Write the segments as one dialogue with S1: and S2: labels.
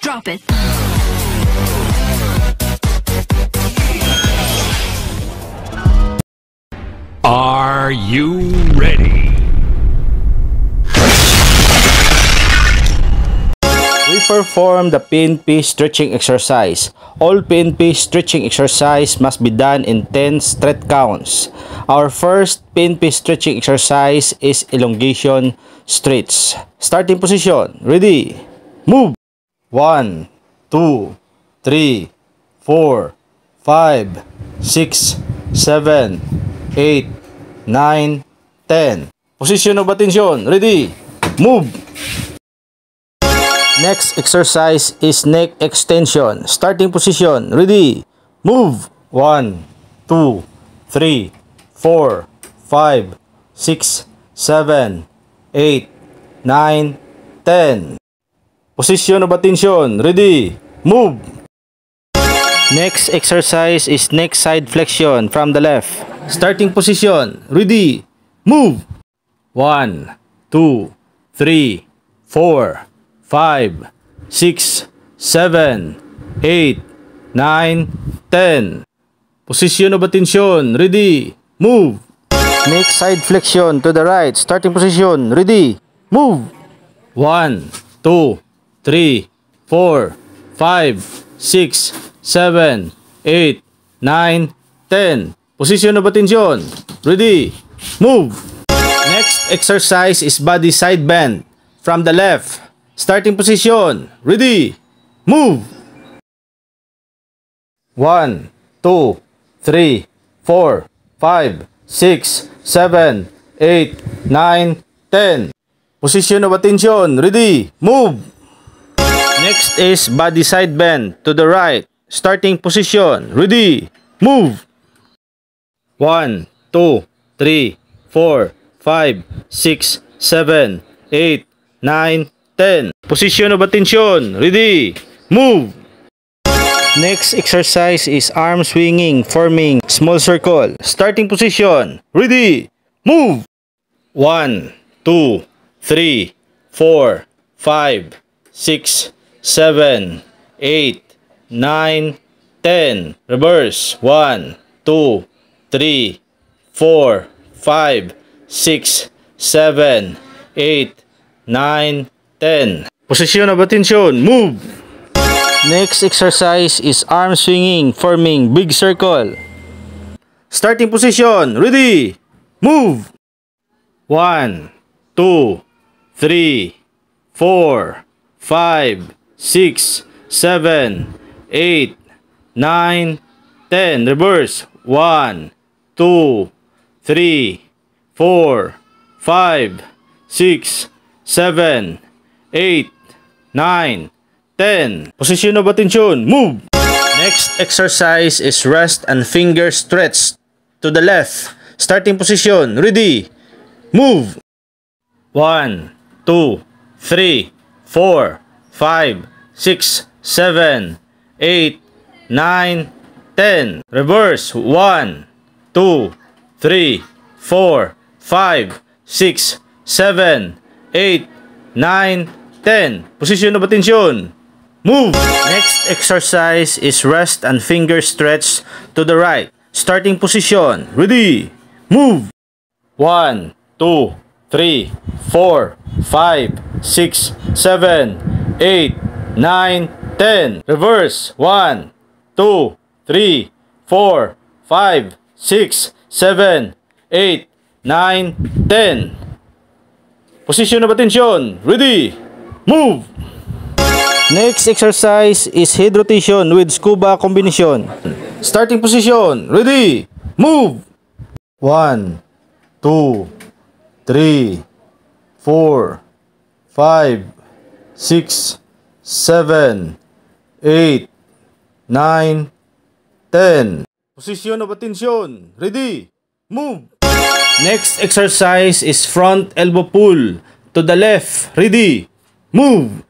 S1: Drop it.
S2: Are you ready?
S3: We perform the PNP stretching exercise. All PNP stretching exercise must be done in 10 straight counts. Our first PNP stretching exercise is elongation stretch. Starting position. Ready? Move! 1, 2, 3, 4, 5, 6, 7, 8, 9, 10. Position of attention. Ready? Move! Next exercise is neck extension. Starting position. Ready? Move! 1, 2, 3, 4, 5, 6, 7, 8, 9, 10. Position of attention. Ready? Move! Next exercise is neck side flexion from the left. Starting position. Ready? Move! 1, 2, 3, 4, 5, 6, 7, 8, 9, 10. Position of attention. Ready? Move! Neck side flexion to the right. Starting position. Ready? Move! 1, 2, 3, 4, 5, 6, 7, 8, 9, 10. Position of attention. Ready? Move! Next exercise is body side bend from the left. Starting position. Ready? Move! 1, 2, 3, 4, 5, 6, 7, 8, 9, 10. Position of attention. Ready? Move! Next is body side bend to the right. Starting position. Ready? Move! 1, 2, 3, 4, 5, 6, 7, 8, 9, 10. Position of attention. Ready? Move! Next exercise is arm swinging forming small circle. Starting position. Ready? Move! 1, 2, 3, 4, 5, 6, 7, 8, 9, 10. Reverse. 1, 2, 3, 4, 5, 6, 7, 8, 9, 10. Position of attention. Move! Next exercise is arm swinging forming big circle. Starting position. Ready? Move! 1, 2, 3, 4, 5, 6, 7, 8, 9, 10. Reverse. 1, 2, 3, 4, 5, 6, 7, 8, 9, 10. Position of attention. Move! Next exercise is wrist and finger stretch to the left. Starting position. Ready? Move! 1, 2, 3, 4, 5, 6, 7, 8, 9, 10. Reverse. 1, 2, 3, 4, 5, 6, 7, 8, 9, 10. Position of attention. Move! Next exercise is wrist and finger stretch to the right. Starting position. Ready? Move! 1, 2, 3, 4, 5, 6, 7, 8, 9, 10. Reverse. 1, 2, 3, 4, 5, 6, 7, 8, 9, 10. Position of attention. Ready? Move! Next exercise is head rotation with scuba combination. Starting position. Ready? Move! 1, 2, 3, 4, 5, 6, 7, 8, 9, 10. Position of attention. Ready? Move! Next exercise is front elbow pull to the left. Ready? Move!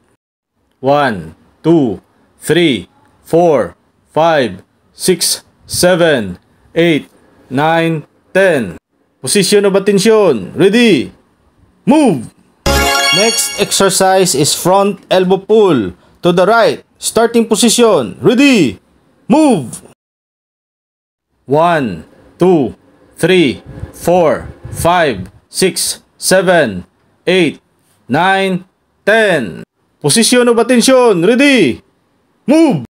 S3: 1, 2, 3, 4, 5, 6, 7, 8, 9, 10. Position of attention. Ready? Move! Next exercise is front elbow pull to the right. Starting position. Ready. Move. 1, 2, 3, 4, 5, 6, 7, 8, 9, 10. Position of attention. Ready. Move.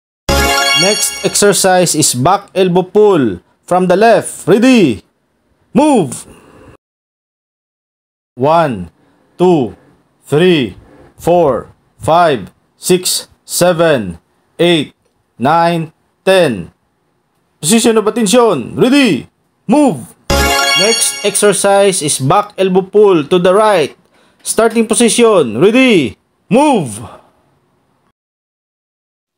S3: Next exercise is back elbow pull from the left. Ready. Move. 1, 2, 3, 4, 5, 6, 7, 8, 9, 10. Position of attention. Ready. Move. Next exercise is back elbow pull to the right. Starting position. Ready. Move.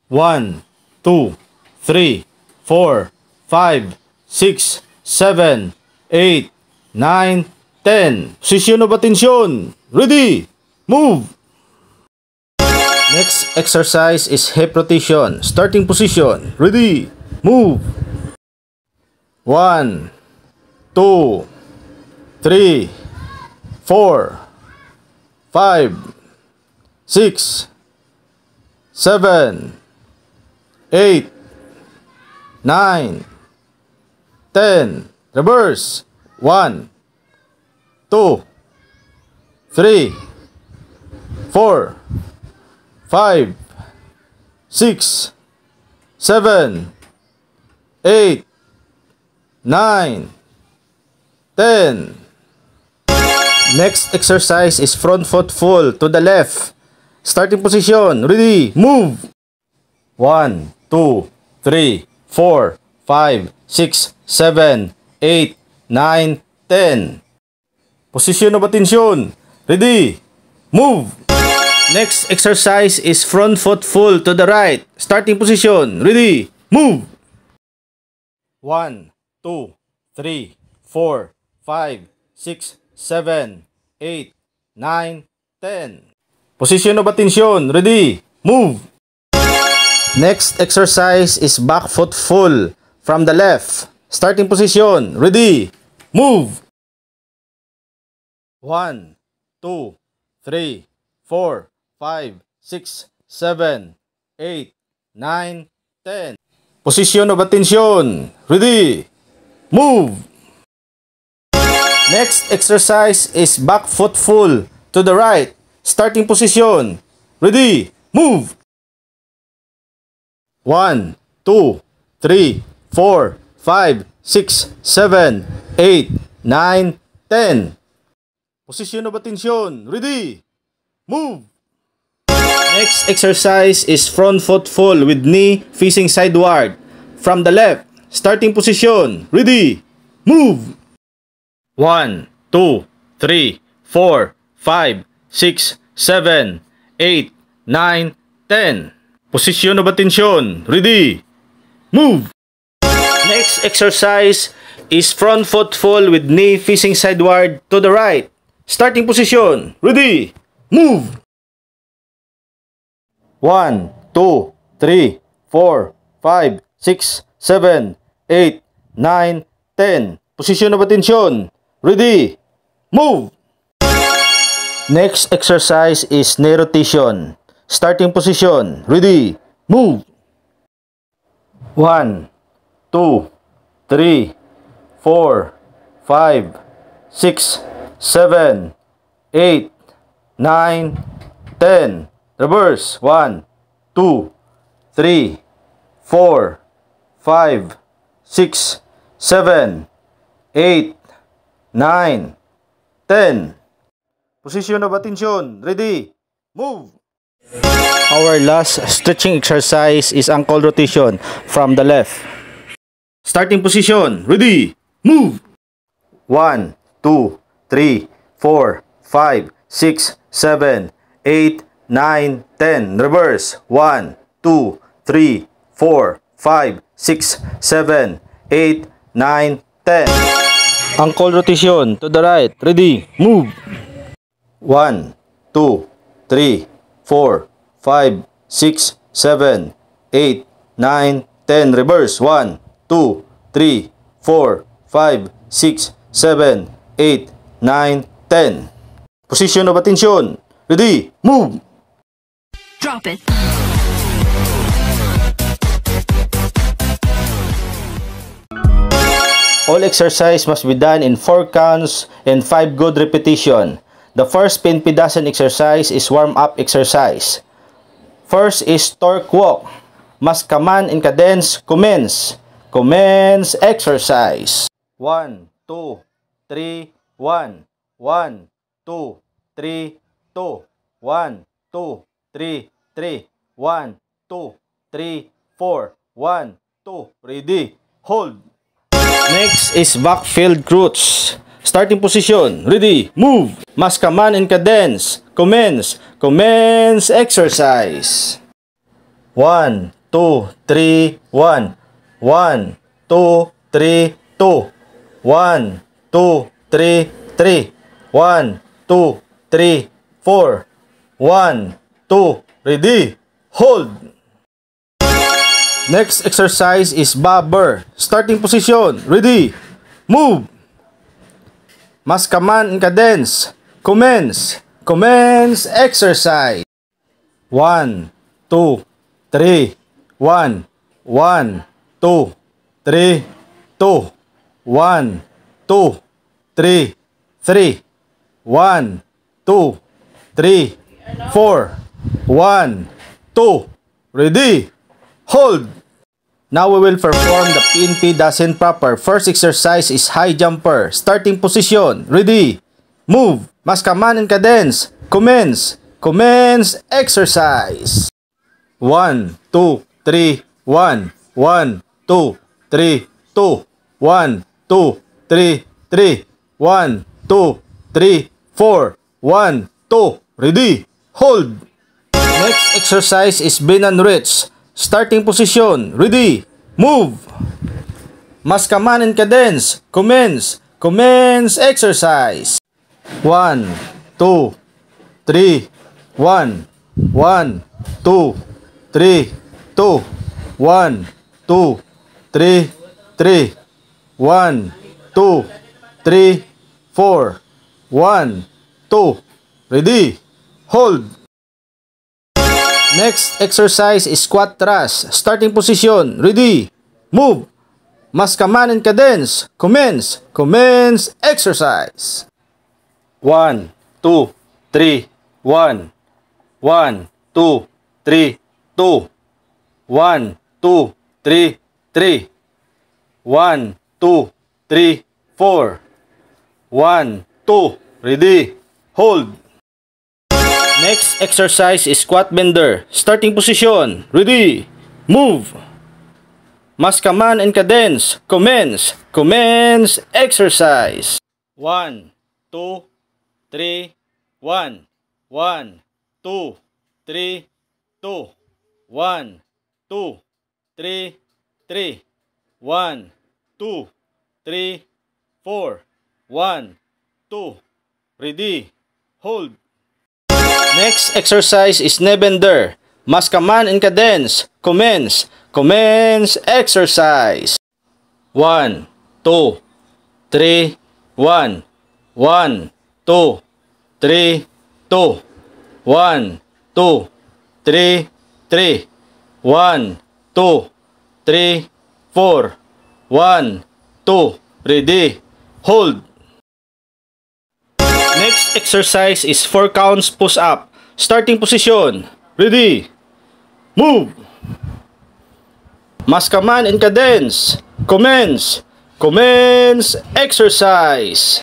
S3: 1, 2, 3, 4, 5, 6, 7, 8, 9, 10. Position of attention. Ready. Move. Next exercise is hip rotation. Starting position. Ready. Move. 1, 2, 3, 4, 5, 6, 7, 8, 9, 10. Reverse. 1, 2, 3, 4, 5, 6, 7, 8, 9, 10. Next exercise is front foot full to the left. Starting position. Ready. Move. 1, 2, 3, 4, 5, 6, 7, 8, 9, 10. Position of attention. Ready. Move. Next exercise is front foot full to the right. Starting position. Ready. Move. 1, 2, 3, 4, 5, 6, 7, 8, 9, 10. Position of attention. Ready. Move. Next exercise is back foot full from the left. Starting position. Ready. Move. 1, 2, 3, 4, 5, 6, 7, 8, 9, 10. Position of attention. Ready. Move. Next exercise is back foot full to the right. Starting position. Ready. Move. 1, 2, 3, 4, 5, 6, 7, 8, 9, 10. Position of attention. Ready. Move. Next exercise is front foot full with knee facing sideward from the left. Starting position. Ready. Move. 1, 2, 3, 4, 5, 6, 7, 8, 9, 10. Position of attention. Ready. Move. Next exercise is front foot full with knee facing sideward to the right. Starting position. Ready. Move. 1, 2, 3, 4, 5, 6, 7, 8, 9, 10. Position of attention. Ready. Move. Next exercise is knee rotation. Starting position. Ready. Move. 1, 2, 3, 4, 5, 6, 7, 8, 9, 10. Reverse. 1, 2, 3, 4, 5, 6, 7, 8, 9, 10. Position of attention. Ready. Move. Our last stretching exercise is ankle rotation from the left. Starting position. Ready. Move. 1, 2, 3, 4, 5, 6, 7, 8, 9, 10. Reverse. 1, 2, 3, 4, 5, 6, 7, 8, 9, 10. Ankle rotation to the right. Ready. Move. 1, 2, 3, 4, 5, 6, 7, 8, 9, 10. Reverse. 1, 2, 3, 4, 5, 6, 7, 8, 9, 10. Position of attention. Ready. Move.
S1: Drop it.
S3: All exercise must be done in 4 counts and 5 good repetition. The first PNP dozen exercise is warm-up exercise. First is torque walk. Must command and cadence commence. Commence exercise. 1, 2, 3, 1. 1, 2, 3, 2. 1, 2, 3, 3. 1, 2, 3, 4. 1, 2. Ready. Hold. Next is backfield crutch. Starting position. Ready. Move. Must command and cadence. Commence. Commence exercise. 1, 2, 3, 1. 1, 2, 3, 2. 1, 2, 3, 3. 1, 2, 3, 4. 1, 2. Ready. Hold. Next exercise is bobber. Starting position. Ready. Move. Must command and cadence. Commence. Commence exercise. 1, 2, 3. 1, 1, 2, 3, 2. 1, 2, 3, 3. 1, 2, 3, 4. 1, 2. Ready. Hold. Now we will perform the PNP dozen proper. First exercise is high jumper. Starting position. Ready. Move. Must command and cadence. Commence. Commence exercise. 1, 2, 3, 1. 1, 2, 3, 2. 1, 2, 3, 3. 1, 2, 3, 4. 1, 2. Ready. Hold. Next exercise is bend and reach. Starting position. Ready. Move. Must command and cadence. Commence. Commence exercise. 1, 2, 3. 1, 1, 2, 3, 2. 1, 2, 3, 3. 1, 2, 3, 4. 1, 2. Ready. Hold. Next exercise is squat thrust. Starting position. Ready. Move. Must command and cadence. Commence. Commence exercise. 1, 2, 3. 1. 1, 2, 3, 2. 1, 2, 3, 3. 1, 2, 3, 4. 1, 2. Ready. Hold. Next exercise is squat bender. Starting position. Ready. Move. Must command and cadence. Commence. Commence exercise. 1, 2, 3, 1. 1, 2, 3, 2. 1, 2, 3, 3. 1, 2, 3, 4. 1, 2. Ready. Hold. Next exercise is knee bender. Must command and cadence. Commence. Commence exercise. 1, 2, 3, 1. 1, 2, 3, 2. 1, 2, 3, 3. 1, 2, 3, 4. 1, 2. Ready. Hold. Next exercise is 4 counts push up. Starting position. Ready. Move. Must command and cadence. Commence. Commence exercise.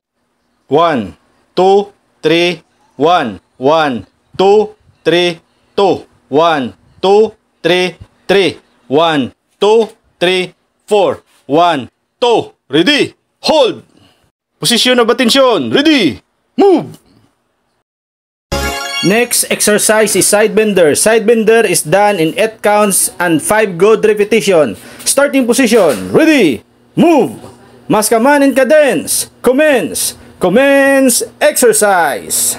S3: 1, 2, 3, 1. 1, 2, 3, 2. 1, 2, 3, 3. 1, 2, 3, 4. 1, 2. Ready. Hold. Position of attention. Ready. Move. Next exercise is side bender. Side bender is done in 8 counts and 5 good repetition. Starting position. Ready. Move. Must command and cadence. Commence. Commence exercise.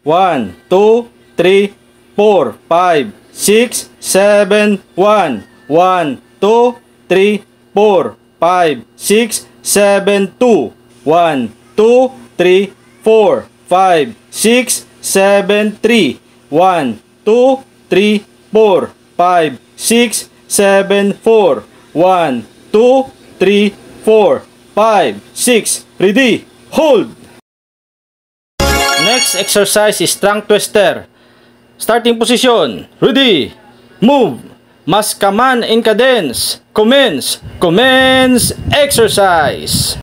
S3: 1, 2, 3, 4, 5, 6, 7, 1. 1, 2, 3, 4, 5, 6, 7, 2. 1, 2, 3, 4, 5, 6, 7, 3. 1, 2, 3, 4, 5, 6, 7, 4. 1, 2, 3, 4, 5, 6, ready, hold. Next exercise is trunk twister. Starting position, ready, move. Mas kaman in cadence. Commence. Commence exercise.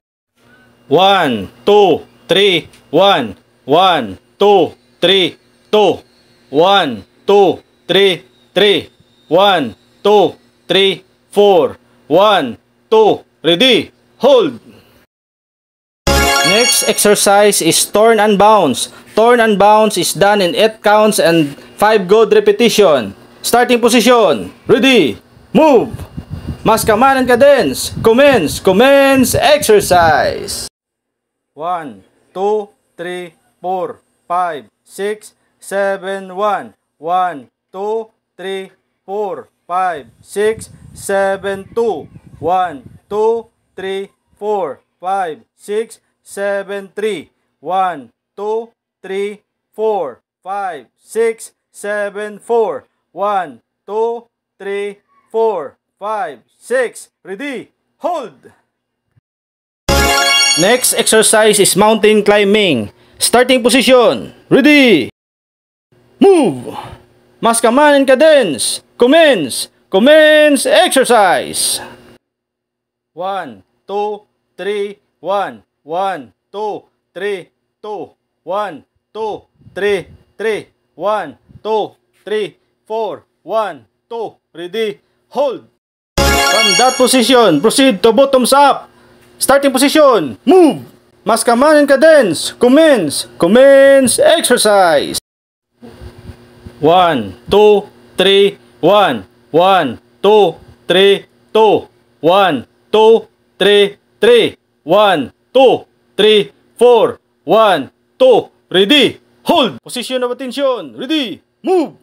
S3: 1, 2, 3, 1, 1, 2, 3, 2, 1, 2, 3, 3, 1, 2, 3, 4, 1, 2, ready, hold. Next exercise is turn and bounce. Turn and bounce is done in 8 counts and 5 good repetition. Starting position, ready, move. Mas kaman and cadence. Commence. Commence exercise. 1, 2, 3, 4, 5, 6, 7, 1. 1, 2, 3, 4, 5, 6, 7, 2. 1, 2, 3, 4, 5, 6, 7, 3. 1, 2, 3, 4, 5, 6, 7, 4. 1, 2, 3, 4, 5, 6. Ready, hold. Next exercise is mountain climbing. Starting position, ready, move. Mas kaman and cadence. Commence. Commence exercise. 1, 2, 3, 1. 1, 2, 3, 2. 1, 2, 3, 3. 1, 2, 3, 4. 1, 2, ready, hold. From that position, proceed to bottoms up. Starting position, move. Mas kaman and cadence. Commence. Commence exercise. 1, 2, 3, 1. 1, 2, 3, 2. 1, 2, 3, 3. 1, 2, 3, 4. 1, 2, ready, hold. Position of attention, ready, move.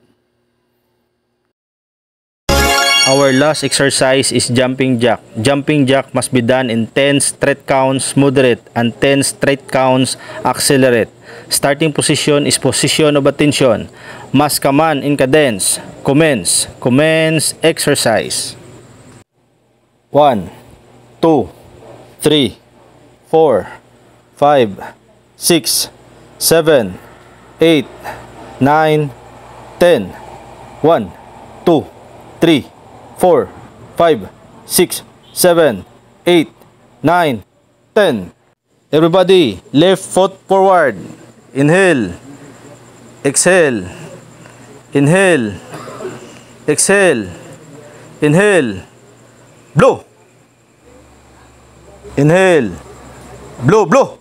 S3: Our last exercise is jumping jack. Jumping jack must be done in 10 straight counts moderate and 10 straight counts accelerate. Starting position is position of attention. Mas kaman in cadence. Commence. Commence exercise. 1, 2, 3, 4, 5, 6, 7, 8, 9, 10. 1, 2, 3, 4, 5, 6, 7, 8, 9, 10. Everybody, left foot forward. Inhale. Exhale. Inhale. Exhale. Inhale. Blow. Inhale. Blow, blow.